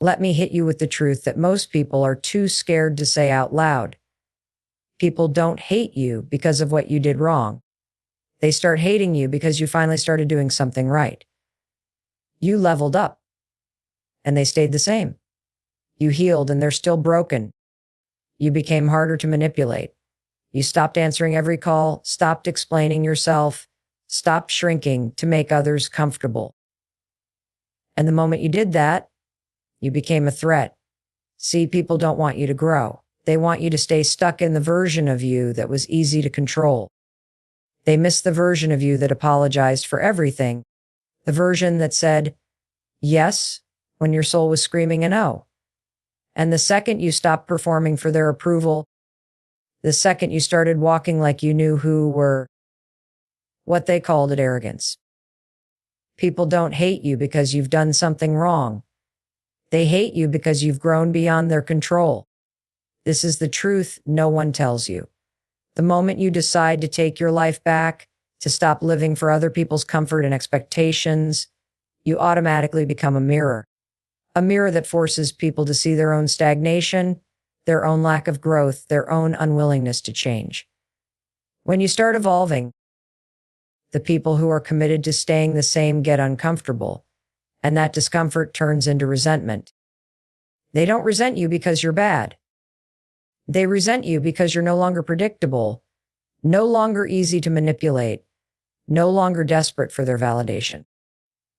Let me hit you with the truth that most people are too scared to say out loud. People don't hate you because of what you did wrong. They start hating you because you finally started doing something right. You leveled up, and they stayed the same. You healed, and they're still broken. You became harder to manipulate. You stopped answering every call, stopped explaining yourself, stopped shrinking to make others comfortable. And the moment you did that, you became a threat. See, people don't want you to grow. They want you to stay stuck in the version of you that was easy to control. They miss the version of you that apologized for everything. The version that said yes when your soul was screaming a no. And the second you stopped performing for their approval, the second you started walking like you knew who were, what they called it arrogance. People don't hate you because you've done something wrong. They hate you because you've grown beyond their control. This is the truth no one tells you. The moment you decide to take your life back, to stop living for other people's comfort and expectations, you automatically become a mirror. A mirror that forces people to see their own stagnation, their own lack of growth, their own unwillingness to change. When you start evolving, the people who are committed to staying the same get uncomfortable, and that discomfort turns into resentment. They don't resent you because you're bad. They resent you because you're no longer predictable, no longer easy to manipulate, no longer desperate for their validation.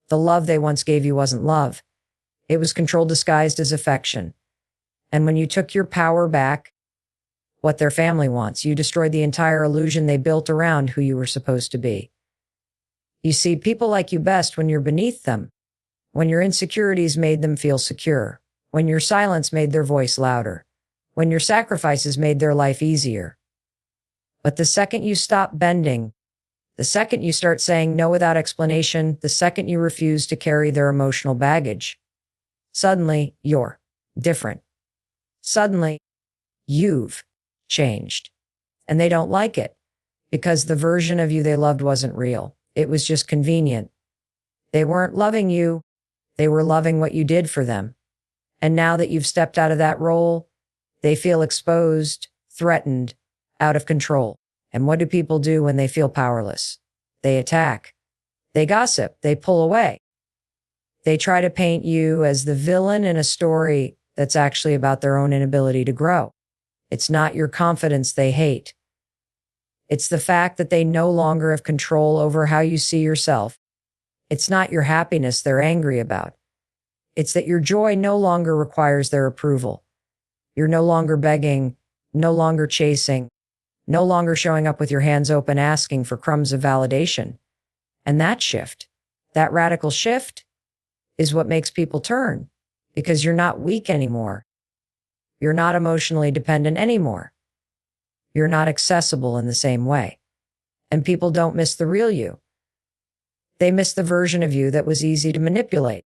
The love they once gave you wasn't love. It was control disguised as affection. And when you took your power back, what their family wants, you destroyed the entire illusion they built around who you were supposed to be. You see, people like you best when you're beneath them, when your insecurities made them feel secure, when your silence made their voice louder, when your sacrifices made their life easier. But the second you stop bending, the second you start saying no without explanation, the second you refuse to carry their emotional baggage, suddenly you're different. Suddenly, you've changed. And they don't like it because the version of you they loved wasn't real. It was just convenient. They weren't loving you. They were loving what you did for them. And now that you've stepped out of that role, they feel exposed, threatened, out of control. And what do people do when they feel powerless? They attack. They gossip. They pull away. They try to paint you as the villain in a story that's actually about their own inability to grow. It's not your confidence they hate. It's the fact that they no longer have control over how you see yourself. It's not your happiness they're angry about. It's that your joy no longer requires their approval. You're no longer begging, no longer chasing, no longer showing up with your hands open asking for crumbs of validation. And that shift, that radical shift, is what makes people turn, because you're not weak anymore. You're not emotionally dependent anymore. You're not accessible in the same way. And people don't miss the real you. They miss the version of you that was easy to manipulate.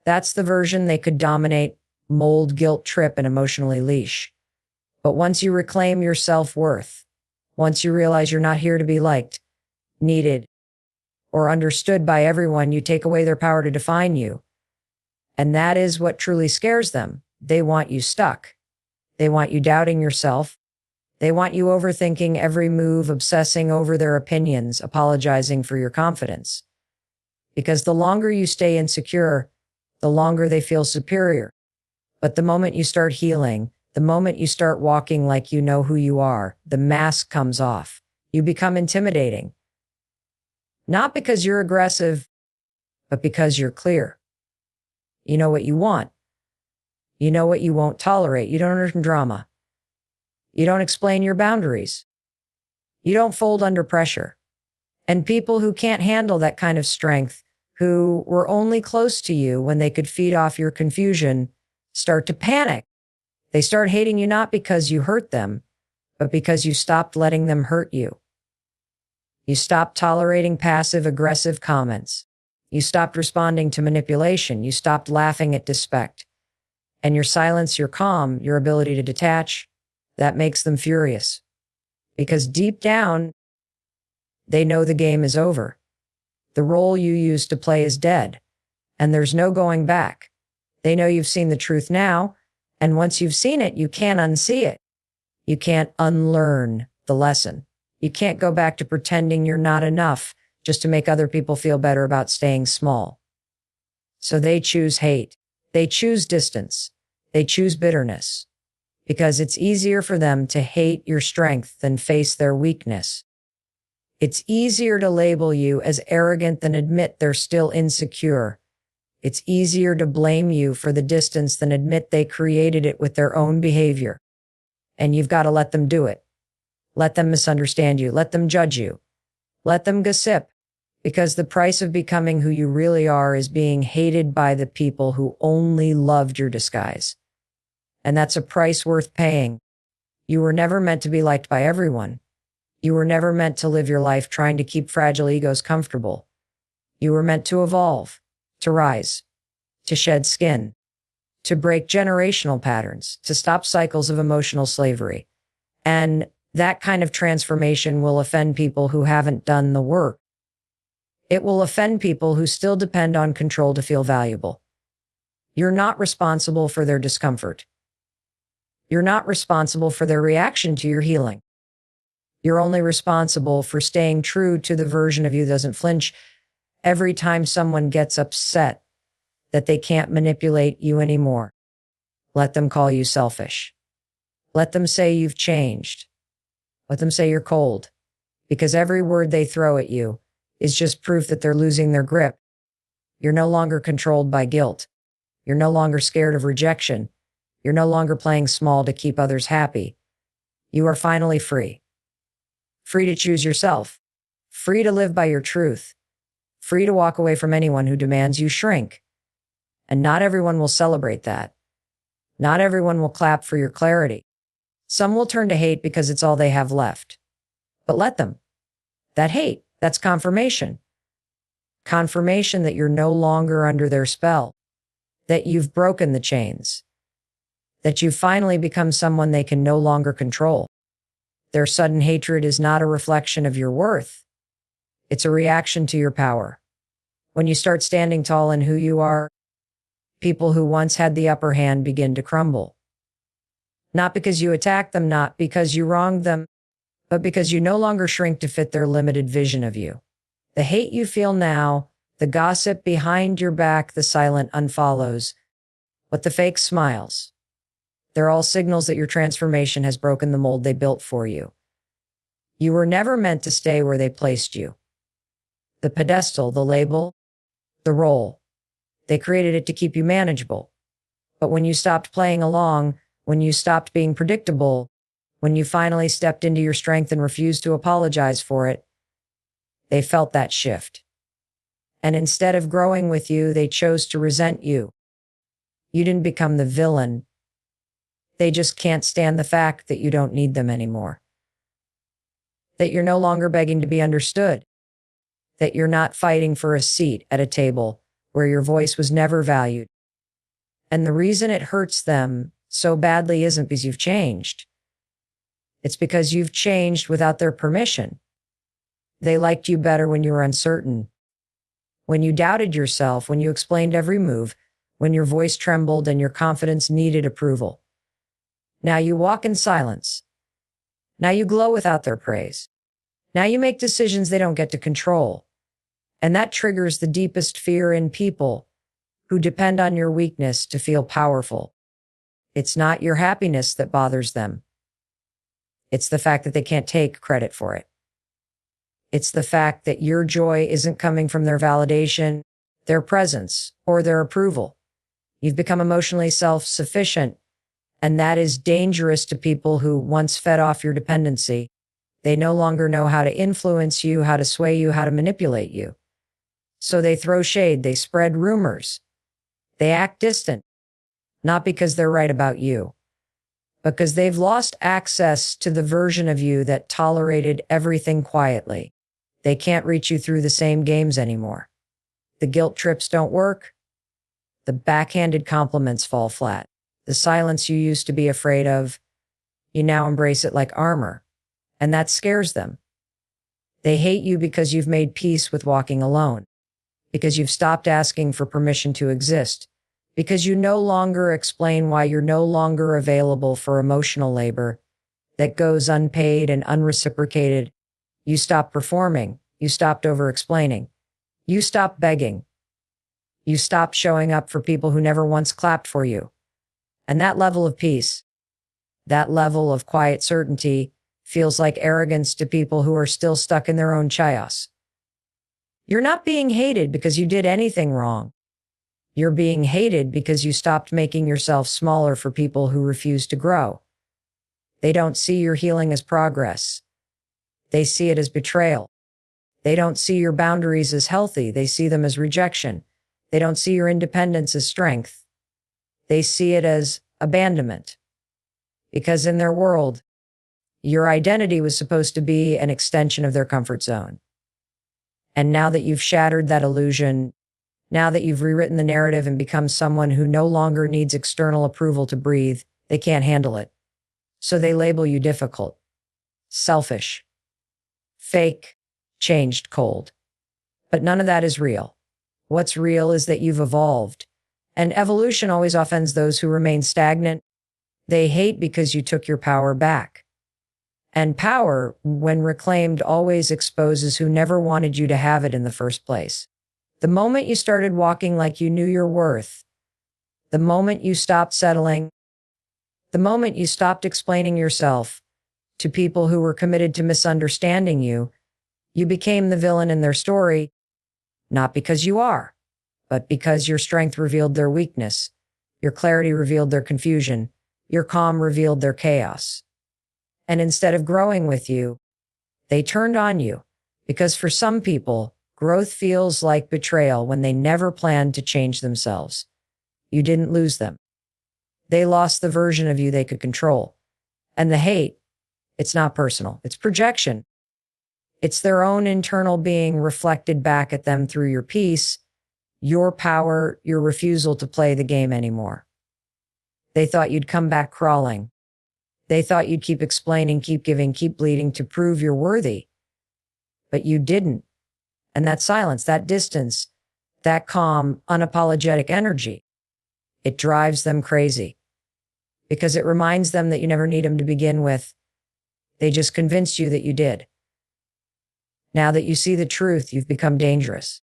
That's the version they could dominate, mold, guilt trip, and emotionally leash. But once you reclaim your self-worth, once you realize you're not here to be liked, needed, or understood by everyone, you take away their power to define you. And that is what truly scares them. They want you stuck. They want you doubting yourself. They want you overthinking every move, obsessing over their opinions, apologizing for your confidence. Because the longer you stay insecure, the longer they feel superior. But the moment you start healing, the moment you start walking like you know who you are, the mask comes off. You become intimidating. Not because you're aggressive, but because you're clear. You know what you want. You know what you won't tolerate. You don't understand drama. You don't explain your boundaries. You don't fold under pressure. And people who can't handle that kind of strength, who were only close to you when they could feed off your confusion, start to panic. They start hating you not because you hurt them, but because you stopped letting them hurt you. You stopped tolerating passive-aggressive comments. You stopped responding to manipulation. You stopped laughing at disrespect. And your silence, your calm, your ability to detach, that makes them furious. Because deep down, they know the game is over. The role you used to play is dead, and there's no going back. They know you've seen the truth now, and once you've seen it, you can't unsee it. You can't unlearn the lesson. You can't go back to pretending you're not enough just to make other people feel better about staying small. So they choose hate. They choose distance. They choose bitterness. Because it's easier for them to hate your strength than face their weakness. It's easier to label you as arrogant than admit they're still insecure. It's easier to blame you for the distance than admit they created it with their own behavior. And you've got to let them do it. Let them misunderstand you. Let them judge you. Let them gossip. Because the price of becoming who you really are is being hated by the people who only loved your disguise. And that's a price worth paying. You were never meant to be liked by everyone. You were never meant to live your life trying to keep fragile egos comfortable. You were meant to evolve, to rise, to shed skin, to break generational patterns, to stop cycles of emotional slavery. And that kind of transformation will offend people who haven't done the work. It will offend people who still depend on control to feel valuable. You're not responsible for their discomfort. You're not responsible for their reaction to your healing. You're only responsible for staying true to the version of you that doesn't flinch every time someone gets upset that they can't manipulate you anymore. Let them call you selfish. Let them say you've changed. Let them say you're cold. Because every word they throw at you is just proof that they're losing their grip. You're no longer controlled by guilt. You're no longer scared of rejection. You're no longer playing small to keep others happy. You are finally free. Free to choose yourself. Free to live by your truth. Free to walk away from anyone who demands you shrink. And not everyone will celebrate that. Not everyone will clap for your clarity. Some will turn to hate because it's all they have left. But let them. That hate, that's confirmation. Confirmation that you're no longer under their spell. That you've broken the chains. That you've finally become someone they can no longer control. Their sudden hatred is not a reflection of your worth. It's a reaction to your power. When you start standing tall in who you are, people who once had the upper hand begin to crumble. Not because you attacked them, not because you wronged them, but because you no longer shrink to fit their limited vision of you. The hate you feel now, the gossip behind your back, the silent unfollows, but the fake smiles. They're all signals that your transformation has broken the mold they built for you. You were never meant to stay where they placed you. The pedestal, the label, the role. They created it to keep you manageable. But when you stopped playing along, when you stopped being predictable, when you finally stepped into your strength and refused to apologize for it, they felt that shift. And instead of growing with you, they chose to resent you. You didn't become the villain. They just can't stand the fact that you don't need them anymore. That you're no longer begging to be understood. That you're not fighting for a seat at a table where your voice was never valued. And the reason it hurts them so badly isn't because you've changed. It's because you've changed without their permission. They liked you better when you were uncertain. When you doubted yourself, when you explained every move, when your voice trembled and your confidence needed approval. Now you walk in silence. Now you glow without their praise. Now you make decisions they don't get to control. And that triggers the deepest fear in people who depend on your weakness to feel powerful. It's not your happiness that bothers them. It's the fact that they can't take credit for it. It's the fact that your joy isn't coming from their validation, their presence, or their approval. You've become emotionally self-sufficient, and that is dangerous to people who once fed off your dependency. They no longer know how to influence you, how to sway you, how to manipulate you. So they throw shade, they spread rumors. They act distant, not because they're right about you, but because they've lost access to the version of you that tolerated everything quietly. They can't reach you through the same games anymore. The guilt trips don't work. The backhanded compliments fall flat. The silence you used to be afraid of, you now embrace it like armor. And that scares them. They hate you because you've made peace with walking alone. Because you've stopped asking for permission to exist. because you no longer explain why you're no longer available for emotional labor that goes unpaid and unreciprocated. You stopped performing. You stopped over-explaining. You stopped begging. You stopped showing up for people who never once clapped for you. And that level of peace, that level of quiet certainty, feels like arrogance to people who are still stuck in their own chaos. You're not being hated because you did anything wrong. You're being hated because you stopped making yourself smaller for people who refuse to grow. They don't see your healing as progress. They see it as betrayal. They don't see your boundaries as healthy. They see them as rejection. They don't see your independence as strength. They see it as abandonment. Because in their world, your identity was supposed to be an extension of their comfort zone. And now that you've shattered that illusion, now that you've rewritten the narrative and become someone who no longer needs external approval to breathe, they can't handle it. So they label you difficult, selfish, fake, changed, cold. But none of that is real. What's real is that you've evolved. And evolution always offends those who remain stagnant. They hate because you took your power back. And power, when reclaimed, always exposes who never wanted you to have it in the first place. The moment you started walking like you knew your worth, the moment you stopped settling, the moment you stopped explaining yourself to people who were committed to misunderstanding you, you became the villain in their story, not because you are, but because your strength revealed their weakness, your clarity revealed their confusion, your calm revealed their chaos. And instead of growing with you, they turned on you, because for some people, growth feels like betrayal when they never planned to change themselves. You didn't lose them. They lost the version of you they could control. And the hate, it's not personal. It's projection. It's their own internal being reflected back at them through your peace, your power, your refusal to play the game anymore. They thought you'd come back crawling. They thought you'd keep explaining, keep giving, keep bleeding to prove you're worthy. But you didn't. And that silence, that distance, that calm, unapologetic energy, it drives them crazy. Because it reminds them that you never need them to begin with. They just convinced you that you did. Now that you see the truth, you've become dangerous.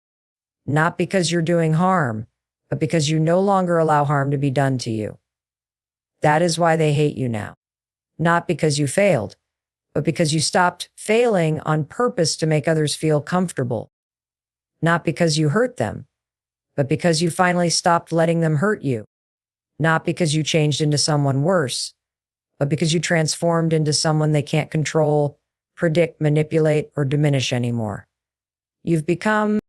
Not because you're doing harm, but because you no longer allow harm to be done to you. That is why they hate you now. Not because you failed, but because you stopped failing on purpose to make others feel comfortable. Not because you hurt them, but because you finally stopped letting them hurt you. Not because you changed into someone worse, but because you transformed into someone they can't control, predict, manipulate, or diminish anymore. You've become